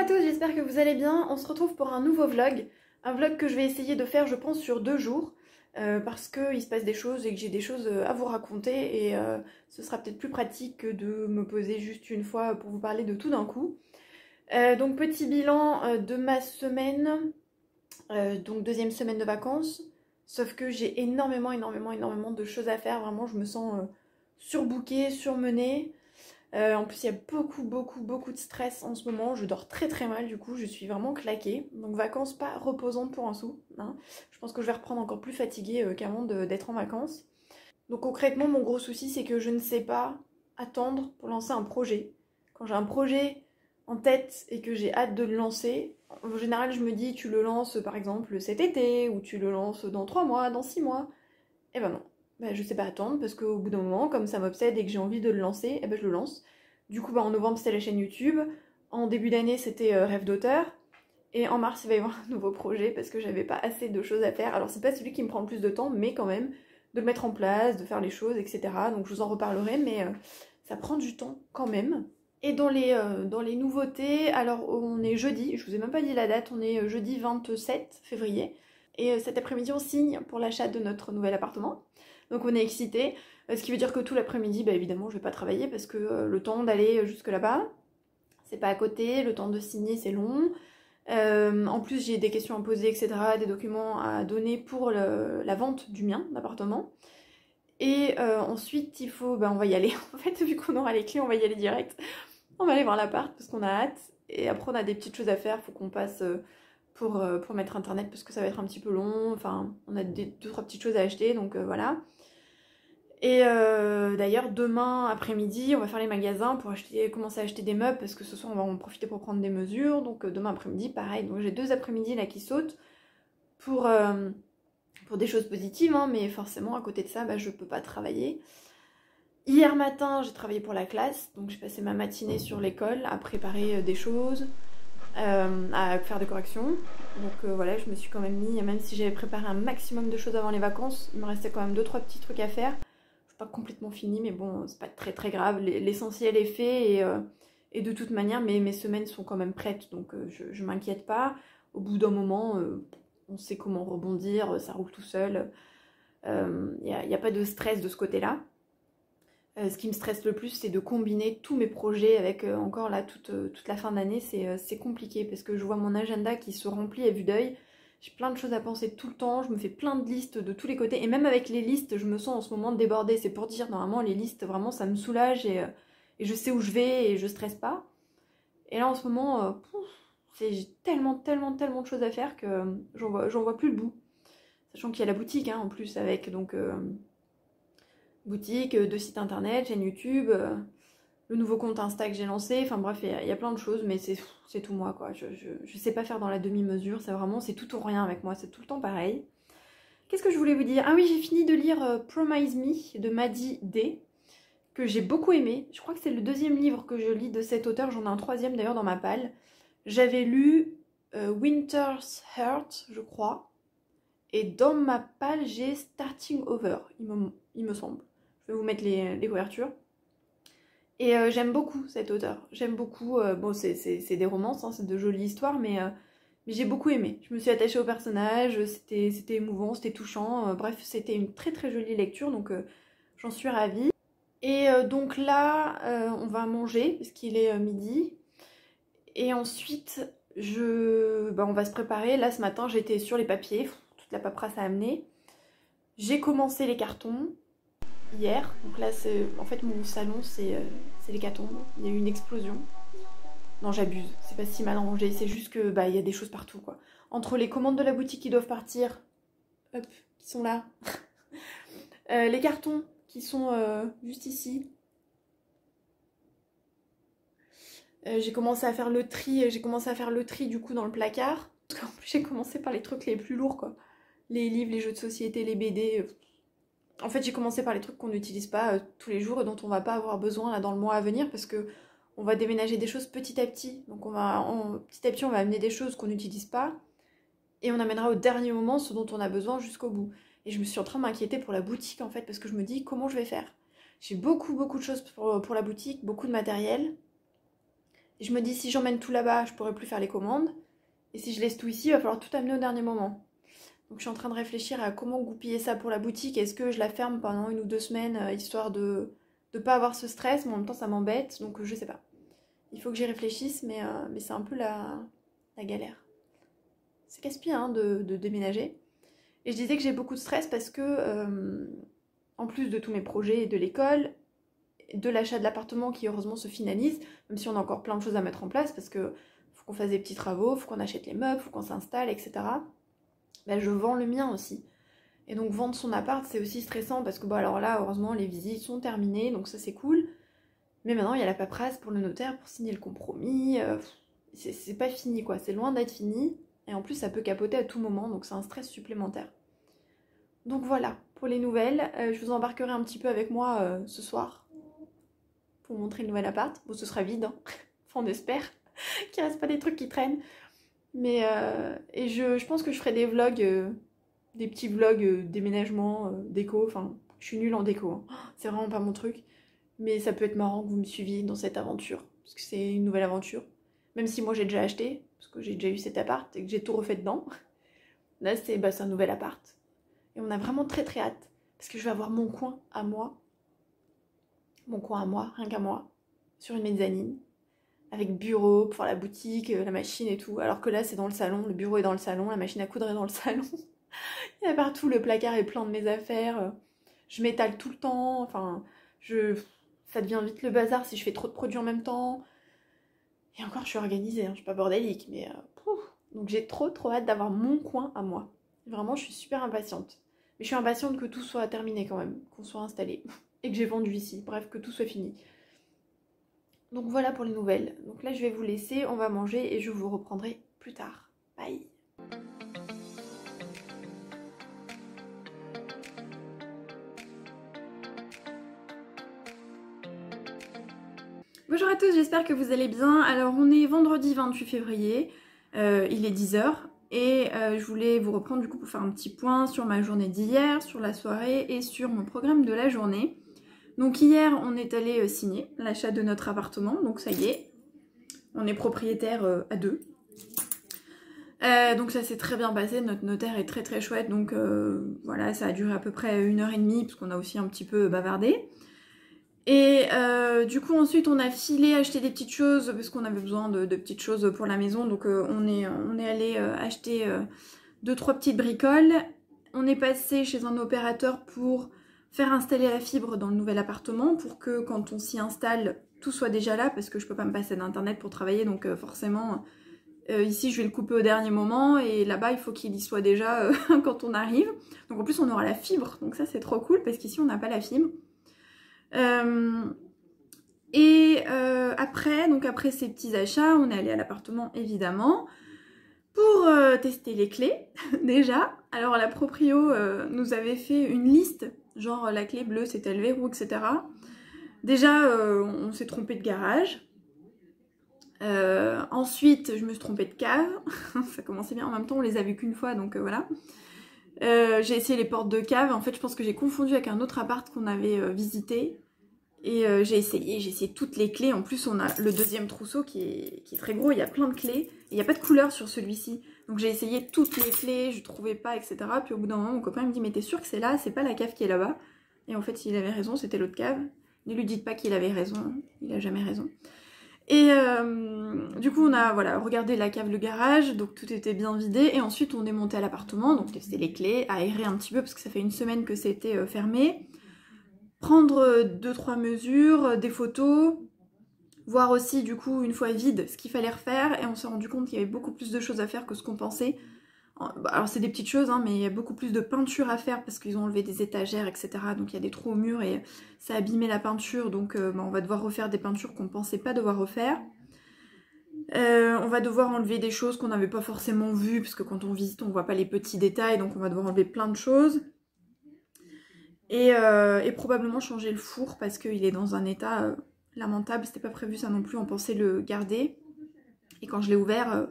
à tous, j'espère que vous allez bien. On se retrouve pour un nouveau vlog. Un vlog que je vais essayer de faire, je pense, sur 2 jours. Parce qu'il se passe des choses et que j'ai des choses à vous raconter. Et ce sera peut-être plus pratique que de me poser juste une fois pour vous parler de tout d'un coup. Donc petit bilan de ma semaine. Donc deuxième semaine de vacances. Sauf que j'ai énormément de choses à faire. Vraiment, je me sens surbookée, surmenée. En plus il y a beaucoup de stress en ce moment, je dors très mal, du coup je suis vraiment claquée, donc vacances pas reposantes pour un sou, hein. Je pense que je vais reprendre encore plus fatiguée qu'avant d'être en vacances. Donc concrètement mon gros souci c'est que je ne sais pas attendre pour lancer un projet. Quand j'ai un projet en tête et que j'ai hâte de le lancer, en général je me dis tu le lances par exemple cet été, ou tu le lances dans 3 mois, dans 6 mois, et ben non. Bah, je sais pas attendre parce qu'au bout d'un moment, comme ça m'obsède et que j'ai envie de le lancer, et ben je le lance. Du coup, en novembre, c'était la chaîne YouTube. En début d'année, c'était Rêve d'auteur. Et en mars, il va y avoir un nouveau projet parce que j'avais pas assez de choses à faire. Alors, c'est pas celui qui me prend le plus de temps, mais quand même, de le mettre en place, de faire les choses, etc. Donc, je vous en reparlerai, mais ça prend du temps quand même. Et dans les nouveautés, alors on est jeudi, je vous ai même pas dit la date, on est jeudi 27 février. Et cet après-midi, on signe pour l'achat de notre nouvel appartement. Donc on est excités. Ce qui veut dire que tout l'après-midi, bah, évidemment, je vais pas travailler parce que le temps d'aller jusque là-bas, c'est pas à côté, le temps de signer, c'est long. En plus, j'ai des questions à poser, etc., des documents à donner pour la vente du mien d'appartement. Et ensuite, il faut, bah, on va y aller. En fait, vu qu'on aura les clés, on va y aller direct. On va aller voir l'appart parce qu'on a hâte. Et après, on a des petites choses à faire. Il faut qu'on passe pour mettre internet parce que ça va être un petit peu long. Enfin, on a 2-3 petites choses à acheter, donc voilà. Et d'ailleurs, demain après-midi, on va faire les magasins pour commencer à acheter des meubles parce que ce soir, on va en profiter pour prendre des mesures. Donc demain après-midi, pareil. Donc j'ai 2 après-midi là qui sautent pour des choses positives, hein, mais forcément, à côté de ça, bah, je peux pas travailler. Hier matin, j'ai travaillé pour la classe, donc j'ai passé ma matinée sur l'école à préparer des choses, à faire des corrections. Donc voilà, je me suis quand même mis, même si j'avais préparé un maximum de choses avant les vacances, il me restait quand même 2-3 petits trucs à faire. Pas complètement fini, mais bon, c'est pas très grave. L'essentiel est fait et de toute manière, mes semaines sont quand même prêtes, donc je m'inquiète pas. Au bout d'un moment, on sait comment rebondir, ça roule tout seul. Il n'y a pas de stress de ce côté-là. Ce qui me stresse le plus, c'est de combiner tous mes projets avec encore là toute la fin d'année. C'est compliqué parce que je vois mon agenda qui se remplit à vue d'œil. J'ai plein de choses à penser tout le temps, je me fais plein de listes de tous les côtés. Et même avec les listes, je me sens en ce moment débordée. C'est pour dire, normalement, les listes, vraiment, ça me soulage et je sais où je vais et je stresse pas. Et là, en ce moment, j'ai tellement de choses à faire que j'en vois plus le bout. Sachant qu'il y a la boutique, hein, en plus, avec donc boutique, 2 sites internet, chaîne YouTube, le nouveau compte Insta que j'ai lancé. Enfin bref, il y a plein de choses, mais c'est tout moi, quoi. Je sais pas faire dans la demi-mesure, c'est tout ou rien avec moi, c'est tout le temps pareil. Qu'est-ce que je voulais vous dire? Ah oui, j'ai fini de lire Promise Me de Maddie D, que j'ai beaucoup aimé. Je crois que c'est le 2e livre que je lis de cet auteur, j'en ai un 3e d'ailleurs dans ma palle. J'avais lu Winter's Heart, je crois, et dans ma palle j'ai Starting Over, il me semble. Je vais vous mettre les couvertures. Et j'aime beaucoup cet auteur, j'aime beaucoup, bon c'est des romances, hein, c'est de jolies histoires, mais j'ai beaucoup aimé. Je me suis attachée au personnage, c'était émouvant, c'était touchant, bref c'était une très jolie lecture, donc j'en suis ravie. Et donc là, on va manger, parce qu'il est midi, et ensuite on va se préparer. Là ce matin j'étais sur les papiers, toute la paperasse à amener. J'ai commencé les cartons hier, donc là en fait mon salon c'est l'hécatombe, il y a eu une explosion. Non j'abuse, c'est pas si mal rangé, c'est juste que bah il y a des choses partout quoi. Entre les commandes de la boutique qui doivent partir, hop, qui sont là, les cartons qui sont juste ici. J'ai commencé à faire le tri, du coup dans le placard. Parce qu'en plus j'ai commencé par les trucs les plus lourds quoi. Les livres, les jeux de société, les BD. En fait, j'ai commencé par les trucs qu'on n'utilise pas tous les jours et dont on va pas avoir besoin là dans le mois à venir parce que on va déménager des choses petit à petit. Donc petit à petit, on va amener des choses qu'on n'utilise pas et on amènera au dernier moment ce dont on a besoin jusqu'au bout. Et je me suis en train de m'inquiéter pour la boutique en fait parce que je me dis comment je vais faire. J'ai beaucoup de choses pour la boutique, beaucoup de matériel. Et je me dis, si j'emmène tout là-bas, je pourrai plus faire les commandes. Et si je laisse tout ici, il va falloir tout amener au dernier moment. Donc je suis en train de réfléchir à comment goupiller ça pour la boutique. Est-ce que je la ferme pendant 1 ou 2 semaines, histoire de ne pas avoir ce stress, mais en même temps ça m'embête, donc je sais pas. Il faut que j'y réfléchisse, mais c'est un peu la galère. C'est casse-pied hein, de déménager. Et je disais que j'ai beaucoup de stress parce que, en plus de tous mes projets et de l'école, de l'achat de l'appartement qui heureusement se finalise, même si on a encore plein de choses à mettre en place parce que faut qu'on fasse des petits travaux, faut qu'on achète les meubles, faut qu'on s'installe, etc. Ben, je vends le mien aussi. Et donc vendre son appart c'est aussi stressant parce que bon alors là heureusement les visites sont terminées donc ça c'est cool. Mais maintenant il y a la paperasse pour le notaire pour signer le compromis. C'est pas fini quoi, c'est loin d'être fini. Et en plus ça peut capoter à tout moment donc c'est un stress supplémentaire. Donc voilà pour les nouvelles. Je vous embarquerai un petit peu avec moi ce soir pour vous montrer le nouvel appart. Bon ce sera vide, hein. Enfin on espère qu'il reste pas des trucs qui traînent. Mais et je pense que je ferai des vlogs, des petits vlogs déménagement, déco. Enfin, je suis nulle en déco, hein. C'est vraiment pas mon truc. Mais ça peut être marrant que vous me suiviez dans cette aventure. Parce que c'est une nouvelle aventure. Même si moi j'ai déjà acheté, parce que j'ai déjà eu cet appart et que j'ai tout refait dedans. Là c'est un nouvel appart. Et on a vraiment très très hâte. Parce que je vais avoir mon coin à moi. Mon coin à moi, rien qu'à moi. Sur une mezzanine. Avec bureau, pour faire la boutique, la machine et tout. Alors que là, c'est dans le salon, le bureau est dans le salon, la machine à coudre est dans le salon. Il y a partout, le placard est plein de mes affaires. Je m'étale tout le temps, enfin, ça devient vite le bazar si je fais trop de produits en même temps. Et encore, je suis organisée, hein, je suis pas bordélique, mais... Donc j'ai trop hâte d'avoir mon coin à moi. Vraiment, je suis super impatiente. Mais je suis impatiente que tout soit terminé quand même, qu'on soit installé. Et que j'ai vendu ici, bref, que tout soit fini. Donc voilà pour les nouvelles. Donc là je vais vous laisser, on va manger et je vous reprendrai plus tard. Bye. Bonjour à tous, j'espère que vous allez bien. Alors on est vendredi 28 février, il est 10h et je voulais vous reprendre du coup pour faire un petit point sur ma journée d'hier, sur la soirée et sur mon programme de la journée. Donc hier on est allé signer l'achat de notre appartement, donc ça y est, on est propriétaire à deux. Donc ça s'est très bien passé, notre notaire est très chouette, donc voilà, ça a duré à peu près 1h30 parce qu'on a aussi un petit peu bavardé. Et du coup ensuite on a filé acheter des petites choses parce qu'on avait besoin de petites choses pour la maison, donc on est allé acheter 2-3 petites bricoles. On est passé chez un opérateur pour faire installer la fibre dans le nouvel appartement pour que quand on s'y installe, tout soit déjà là parce que je peux pas me passer d'internet pour travailler, donc forcément ici je vais le couper au dernier moment et là-bas il faut qu'il y soit déjà quand on arrive. Donc en plus on aura la fibre, donc ça c'est trop cool parce qu'ici on n'a pas la fibre. Après ces petits achats, on est allé à l'appartement évidemment pour tester les clés déjà. Alors la proprio nous avait fait une liste, genre la clé bleue c'était le verrou, etc. Déjà on s'est trompé de garage. Ensuite je me suis trompée de cave. Ça commençait bien, en même temps on les a vues qu'une fois donc voilà. J'ai essayé les portes de cave, en fait je pense que j'ai confondu avec un autre appart qu'on avait visité. Et j'ai essayé toutes les clés. En plus, on a le deuxième trousseau qui est très gros. Il y a plein de clés. Et il n'y a pas de couleur sur celui-ci. Donc j'ai essayé toutes les clés, je trouvais pas, etc. Puis au bout d'un moment, mon copain me dit « Mais t'es sûr que c'est là? C'est pas la cave qui est là-bas ?» Et en fait, il avait raison, c'était l'autre cave. Ne lui dites pas qu'il avait raison, il a jamais raison. Et du coup, on a voilà, regardé la cave, le garage, donc tout était bien vidé. Et ensuite, on est monté à l'appartement, donc tester les clés, aérer un petit peu, parce que ça fait 1 semaine que c'était fermé. Prendre 2-3 mesures, des photos, voir aussi du coup une fois vide ce qu'il fallait refaire et on s'est rendu compte qu'il y avait beaucoup plus de choses à faire que ce qu'on pensait. Alors c'est des petites choses hein, mais il y a beaucoup plus de peinture à faire parce qu'ils ont enlevé des étagères etc. Donc il y a des trous au mur et ça a abîmé la peinture donc on va devoir refaire des peintures qu'on ne pensait pas devoir refaire. On va devoir enlever des choses qu'on n'avait pas forcément vues parce que quand on visite on voit pas les petits détails donc on va devoir enlever plein de choses. Et probablement changer le four parce qu'il est dans un état lamentable, c'était pas prévu ça non plus, on pensait le garder. Et quand je l'ai ouvert,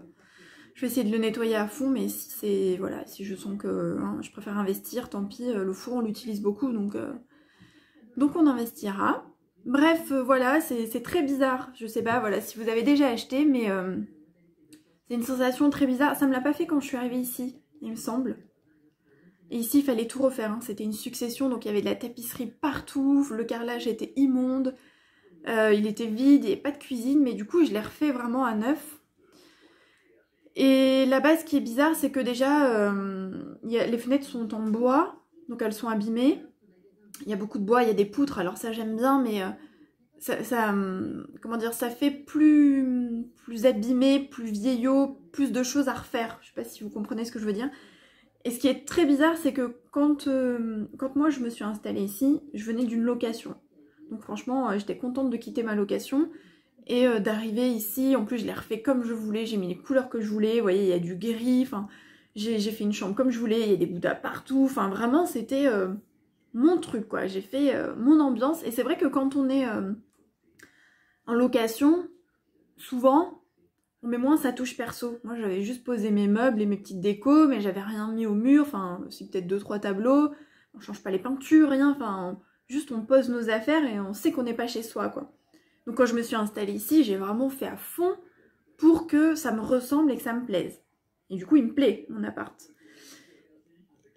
je vais essayer de le nettoyer à fond, mais si c'est voilà, si je sens que hein, je préfère investir, tant pis, le four on l'utilise beaucoup donc on investira. Bref, voilà, c'est très bizarre. Je sais pas, voilà, si vous avez déjà acheté, mais c'est une sensation très bizarre. Ça me l'a pas fait quand je suis arrivée ici, il me semble. Et ici, il fallait tout refaire, hein. C'était une succession, donc il y avait de la tapisserie partout, le carrelage était immonde, il était vide, il n'y avait pas de cuisine, mais du coup, je l'ai refait vraiment à neuf. Et là-bas, ce qui est bizarre, c'est que déjà, les fenêtres sont en bois, donc elles sont abîmées. Il y a beaucoup de bois, il y a des poutres, alors ça j'aime bien, mais comment dire, ça fait plus abîmé, plus vieillot, plus de choses à refaire. Je sais pas si vous comprenez ce que je veux dire. Et ce qui est très bizarre, c'est que quand moi je me suis installée ici, je venais d'une location. Donc franchement, j'étais contente de quitter ma location et d'arriver ici. En plus, je l'ai refait comme je voulais, j'ai mis les couleurs que je voulais. Vous voyez, il y a du gris, enfin, j'ai fait une chambre comme je voulais, il y a des bouddhas partout. Enfin, vraiment, c'était mon truc, quoi. J'ai fait mon ambiance. Et c'est vrai que quand on est en location, souvent, on met moins sa touche perso. Moi, j'avais juste posé mes meubles et mes petites décos, mais j'avais rien mis au mur. Enfin, c'est peut-être 2-3 tableaux. On change pas les peintures, rien. Enfin, juste on pose nos affaires et on sait qu'on n'est pas chez soi, quoi. Donc quand je me suis installée ici, j'ai vraiment fait à fond pour que ça me ressemble et que ça me plaise. Et du coup, il me plaît, mon appart.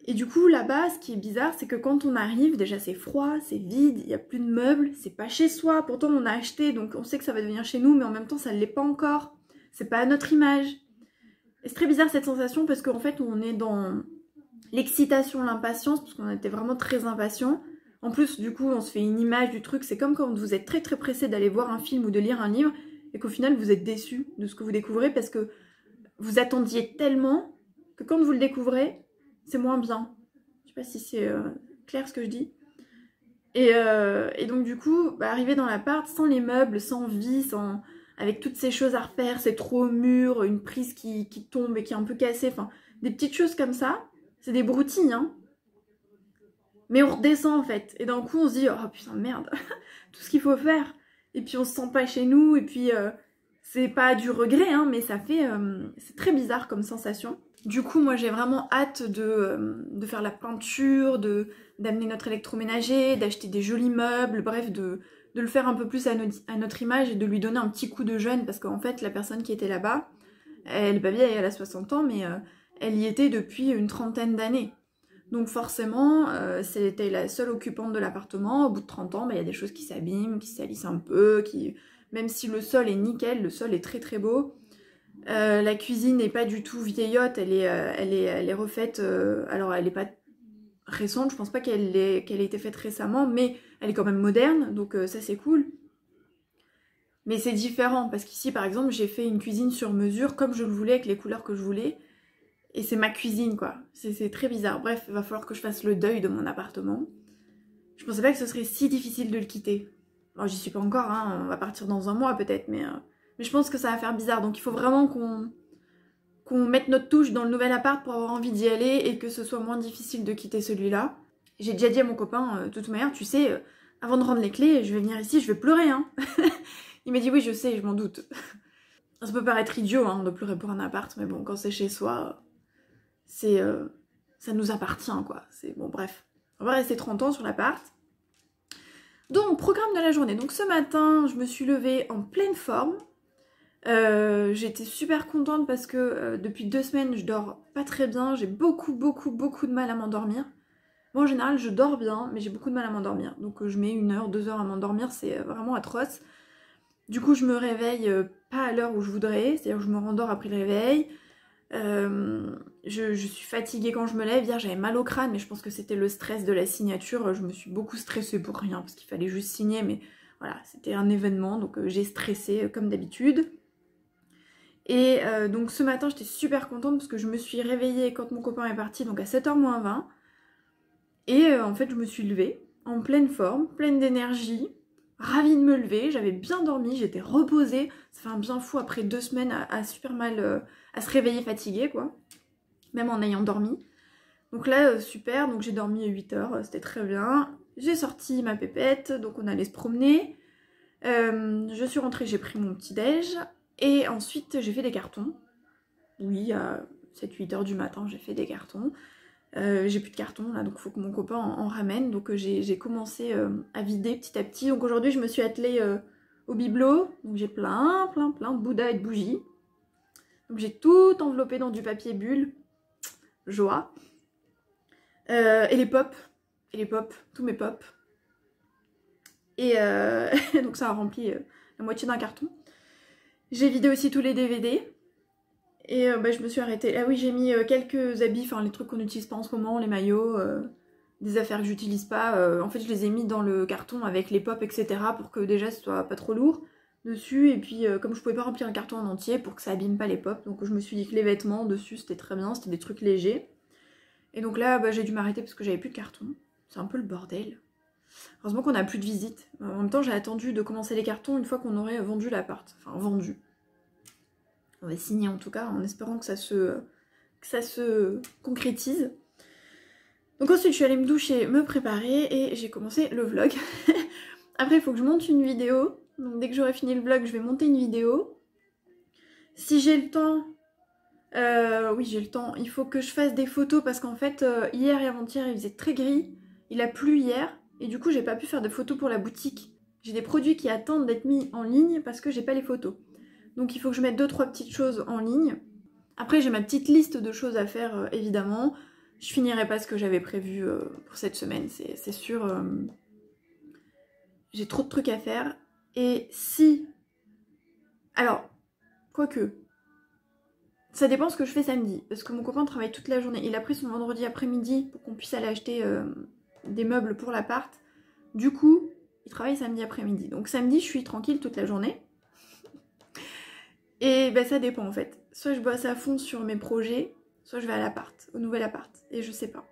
Et du coup, là-bas, ce qui est bizarre, c'est que quand on arrive, déjà c'est froid, c'est vide, il n'y a plus de meubles, c'est pas chez soi. Pourtant, on a acheté, donc on sait que ça va devenir chez nous, mais en même temps, ça ne l'est pas encore. C'est pas à notre image. Et c'est très bizarre cette sensation parce qu'en fait, on est dans l'excitation, l'impatience, parce qu'on était vraiment très impatients. En plus, du coup, on se fait une image du truc. C'est comme quand vous êtes très très pressé d'aller voir un film ou de lire un livre et qu'au final, vous êtes déçu de ce que vous découvrez parce que vous attendiez tellement que quand vous le découvrez, c'est moins bien. Je sais pas si c'est clair ce que je dis. Et donc du coup, arriver dans l'appart sans les meubles, sans vie, avec toutes ces choses à refaire, c'est trop mûr, une prise qui tombe et qui est un peu cassée, enfin des petites choses comme ça, c'est des broutilles, hein. Mais on redescend en fait, et d'un coup on se dit oh putain merde, tout ce qu'il faut faire, et puis on se sent pas chez nous, et puis c'est pas du regret, hein, mais ça fait, c'est très bizarre comme sensation. Du coup, moi j'ai vraiment hâte de faire la peinture, d'amener notre électroménager, d'acheter des jolis meubles, bref, de le faire un peu plus à notre image et de lui donner un petit coup de jeune, parce qu'en fait, la personne qui était là-bas, elle est pas vieille, elle a 60 ans, mais elle y était depuis une trentaine d'années. Donc forcément, c'était la seule occupante de l'appartement. Au bout de 30 ans, il y a des choses qui s'abîment, qui se salissent un peu, même si le sol est nickel, le sol est très très beau. La cuisine n'est pas du tout vieillotte, elle est refaite, alors elle n'est pas récente, je pense pas qu'elle ait été faite récemment, mais elle est quand même moderne, donc ça c'est cool. Mais c'est différent, parce qu'ici par exemple j'ai fait une cuisine sur mesure, comme je le voulais, avec les couleurs que je voulais, et c'est ma cuisine quoi, c'est très bizarre. Bref, il va falloir que je fasse le deuil de mon appartement. Je pensais pas que ce serait si difficile de le quitter. Bon, j'y suis pas encore, hein, on va partir dans un mois peut-être, mais je pense que ça va faire bizarre, donc il faut vraiment qu'on mette notre touche dans le nouvel appart pour avoir envie d'y aller et que ce soit moins difficile de quitter celui-là. J'ai déjà dit à mon copain, de toute manière, tu sais, avant de rendre les clés, je vais venir ici, je vais pleurer, hein. Il m'a dit oui, je sais, je m'en doute. Ça peut paraître idiot, hein, de pleurer pour un appart, mais bon, quand c'est chez soi, c'est, ça nous appartient, quoi. C'est bon, bref. On va rester 30 ans sur l'appart. Donc, programme de la journée. Donc, ce matin, je me suis levée en pleine forme. J'étais super contente parce que depuis 2 semaines, je dors pas très bien. J'ai beaucoup de mal à m'endormir. Moi, en général, je dors bien, mais j'ai beaucoup de mal à m'endormir. Donc, je mets 1 heure, 2 heures à m'endormir. C'est vraiment atroce. Du coup, je me réveille pas à l'heure où je voudrais. C'est-à-dire que je me rendors après le réveil. Je suis fatiguée quand je me lève. Hier j'avais mal au crâne, mais je pense que c'était le stress de la signature. Je me suis beaucoup stressée pour rien parce qu'il fallait juste signer, mais voilà, c'était un événement, donc j'ai stressé comme d'habitude. Et donc ce matin j'étais super contente parce que je me suis réveillée quand mon copain est parti, donc à 7h moins 20. Et en fait je me suis levée en pleine forme, pleine d'énergie, ravie de me lever, j'avais bien dormi, j'étais reposée. Ça fait un bien fou après 2 semaines à super mal, à se réveiller fatiguée quoi, même en ayant dormi. Donc là super, donc j'ai dormi 8 heures, c'était très bien. J'ai sorti ma pépette, donc on allait se promener. Je suis rentrée, j'ai pris mon petit déj et ensuite j'ai fait des cartons. Oui, à 7-8 heures du matin j'ai fait des cartons. J'ai plus de carton là, donc il faut que mon copain en ramène. Donc j'ai commencé à vider petit à petit. Donc aujourd'hui je me suis attelée au bibelot. Donc j'ai plein de Bouddha et de bougies. Donc j'ai tout enveloppé dans du papier bulle. Joie. Et les pops. Tous mes pops. Et donc ça a rempli la moitié d'un carton. J'ai vidé aussi tous les DVD. Et je me suis arrêtée. Ah oui, j'ai mis quelques habits, enfin les trucs qu'on n'utilise pas en ce moment, les maillots, des affaires que j'utilise pas. En fait, je les ai mis dans le carton avec les pops, etc. pour que déjà ce soit pas trop lourd dessus. Et puis, comme je pouvais pas remplir un carton en entier pour que ça abîme pas les pops, donc je me suis dit que les vêtements dessus c'était très bien, c'était des trucs légers. Et donc là, j'ai dû m'arrêter parce que j'avais plus de carton. C'est un peu le bordel. Heureusement qu'on a plus de visites. En même temps, j'ai attendu de commencer les cartons une fois qu'on aurait vendu l'appart. Enfin, vendu. On va signer en tout cas, en espérant que ça se concrétise. Donc ensuite, je suis allée me doucher, me préparer et j'ai commencé le vlog. Après, il faut que je monte une vidéo. Donc dès que j'aurai fini le vlog, je vais monter une vidéo. Si j'ai le temps... oui, j'ai le temps. Il faut que je fasse des photos parce qu'en fait, hier et avant-hier, il faisait très gris. Il a plu hier. Et du coup, j'ai pas pu faire de photos pour la boutique. J'ai des produits qui attendent d'être mis en ligne parce que j'ai pas les photos. Donc il faut que je mette 2-3 petites choses en ligne. Après j'ai ma petite liste de choses à faire évidemment. Je finirai pas ce que j'avais prévu pour cette semaine, c'est sûr. J'ai trop de trucs à faire. Et si... Alors, quoique... Ça dépend ce que je fais samedi. Parce que mon copain travaille toute la journée. Il a pris son vendredi après-midi pour qu'on puisse aller acheter des meubles pour l'appart. Du coup, il travaille samedi après-midi. Donc samedi, je suis tranquille toute la journée. Et ça dépend en fait. Soit je bosse à fond sur mes projets, soit je vais à l'appart, au nouvel appart. Et je sais pas.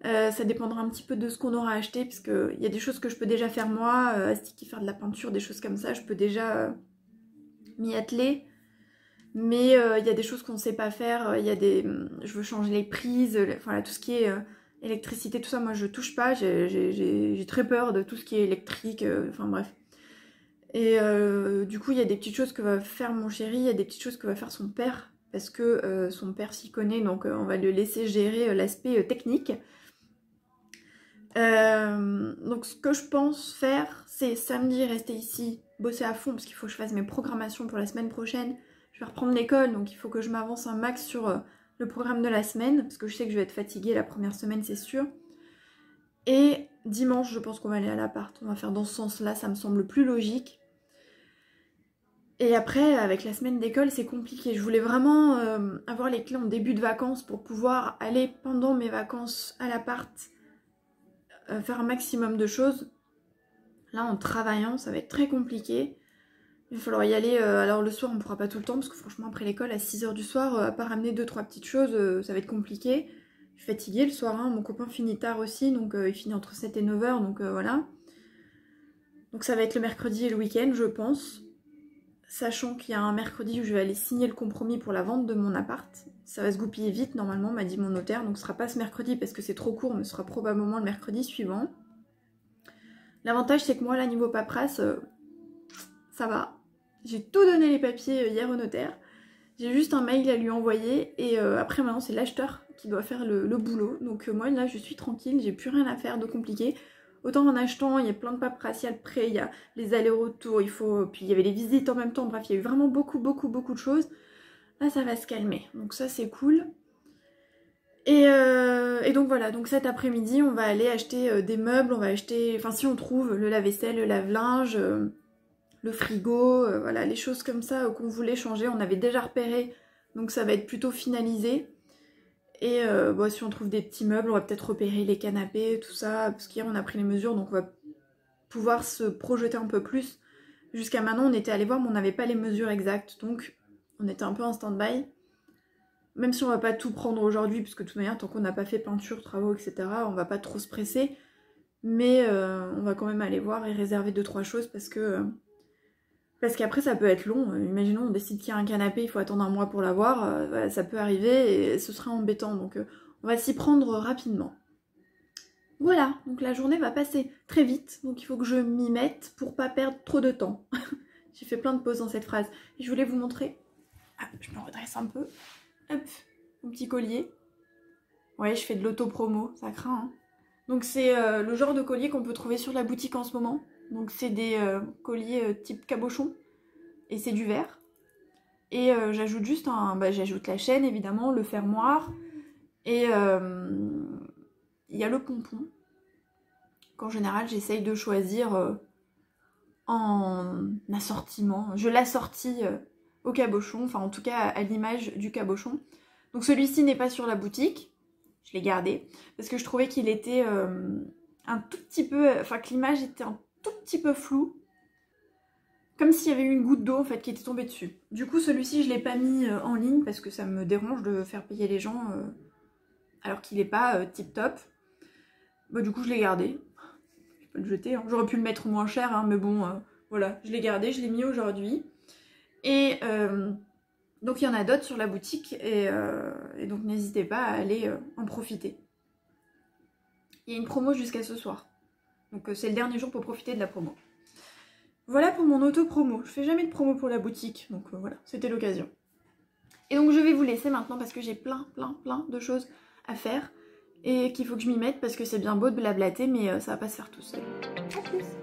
Ça dépendra un petit peu de ce qu'on aura acheté, parce qu'il y a des choses que je peux déjà faire moi, astiquer, faire de la peinture, des choses comme ça, je peux déjà m'y atteler. Mais il y a des choses qu'on ne sait pas faire, il y a des... je veux changer les prises, voilà, tout ce qui est électricité, tout ça, moi je touche pas, j'ai très peur de tout ce qui est électrique, enfin bref. Et du coup, il y a des petites choses que va faire mon chéri, il y a des petites choses que va faire son père, parce que son père s'y connaît, donc on va le laisser gérer l'aspect technique. Donc ce que je pense faire, c'est samedi rester ici, bosser à fond, parce qu'il faut que je fasse mes programmations pour la semaine prochaine. Je vais reprendre l'école, donc il faut que je m'avance un max sur le programme de la semaine, parce que je sais que je vais être fatiguée la première semaine, c'est sûr. Et dimanche, je pense qu'on va aller à l'appart, on va faire dans ce sens-là, ça me semble plus logique. Et après, avec la semaine d'école, c'est compliqué. Je voulais vraiment avoir les clés en début de vacances pour pouvoir aller pendant mes vacances à l'appart, faire un maximum de choses. Là, en travaillant, ça va être très compliqué. Il va falloir y aller. Alors le soir, on ne pourra pas tout le temps, parce que franchement, après l'école, à 6 h du soir, à part ramener 2-3 petites choses, ça va être compliqué. Je suis fatiguée le soir, hein. Mon copain finit tard aussi, donc il finit entre 7 et 9 h, donc voilà. Donc ça va être le mercredi et le week-end, je pense. Sachant qu'il y a un mercredi où je vais aller signer le compromis pour la vente de mon appart. Ça va se goupiller vite normalement, m'a dit mon notaire, donc ce sera pas ce mercredi parce que c'est trop court, mais ce sera probablement le mercredi suivant. L'avantage c'est que moi là niveau paperasse, ça va. J'ai tout donné les papiers hier au notaire. J'ai juste un mail à lui envoyer et après maintenant c'est l'acheteur qui doit faire le boulot. Donc moi là je suis tranquille, j'ai plus rien à faire de compliqué. Autant en achetant, il y a plein de paperasse, il y a le prêt, il y a les allers-retours, puis il y avait les visites en même temps, bref, il y a eu vraiment beaucoup de choses. Là, ça va se calmer, donc ça c'est cool. Et donc voilà, donc cet après-midi, on va aller acheter des meubles, on va acheter, enfin si on trouve le lave-vaisselle, le lave-linge, le frigo, voilà, les choses comme ça qu'on voulait changer, on avait déjà repéré, donc ça va être plutôt finalisé. Et si on trouve des petits meubles, on va peut-être repérer les canapés, tout ça, parce qu'hier on a pris les mesures, donc on va pouvoir se projeter un peu plus. Jusqu'à maintenant, on était allé voir, mais on n'avait pas les mesures exactes, donc on était un peu en stand-by. Même si on va pas tout prendre aujourd'hui, parce que de toute manière, tant qu'on n'a pas fait peinture, travaux, etc., on va pas trop se presser. Mais on va quand même aller voir et réserver 2-3 choses, parce qu'après ça peut être long. Imaginons on décide qu'il y a un canapé, il faut attendre un mois pour l'avoir, voilà, ça peut arriver et ce sera embêtant, donc on va s'y prendre rapidement. Voilà, donc la journée va passer très vite, donc il faut que je m'y mette pour pas perdre trop de temps. J'ai fait plein de pauses dans cette phrase. Et je voulais vous montrer, je me redresse un peu, hop, mon petit collier. Ouais, je fais de l'auto-promo, ça craint. Hein. Donc c'est le genre de collier qu'on peut trouver sur la boutique en ce moment. Donc c'est des colliers type cabochon. Et c'est du verre. Et j'ajoute juste j'ajoute la chaîne évidemment, le fermoir. Et il y a le pompon. Qu'en général j'essaye de choisir en assortiment. Je l'assortis au cabochon, enfin en tout cas à l'image du cabochon. Donc celui-ci n'est pas sur la boutique. Je l'ai gardé parce que je trouvais qu'il était un tout petit peu, enfin que l'image était un tout petit peu floue, comme s'il y avait eu une goutte d'eau en fait qui était tombée dessus. Du coup celui-ci je l'ai pas mis en ligne parce que ça me dérange de faire payer les gens alors qu'il n'est pas tip top. Bah du coup je l'ai gardé. Je peux le jeter, hein. J'aurais pu le mettre moins cher, hein, mais bon voilà, je l'ai gardé, je l'ai mis aujourd'hui. Et donc il y en a d'autres sur la boutique et donc n'hésitez pas à aller en profiter. Il y a une promo jusqu'à ce soir. Donc c'est le dernier jour pour profiter de la promo. Voilà pour mon auto-promo. Je fais jamais de promo pour la boutique, donc voilà, c'était l'occasion. Et donc je vais vous laisser maintenant parce que j'ai plein de choses à faire et qu'il faut que je m'y mette parce que c'est bien beau de blablater mais ça va pas se faire tout seul. A plus.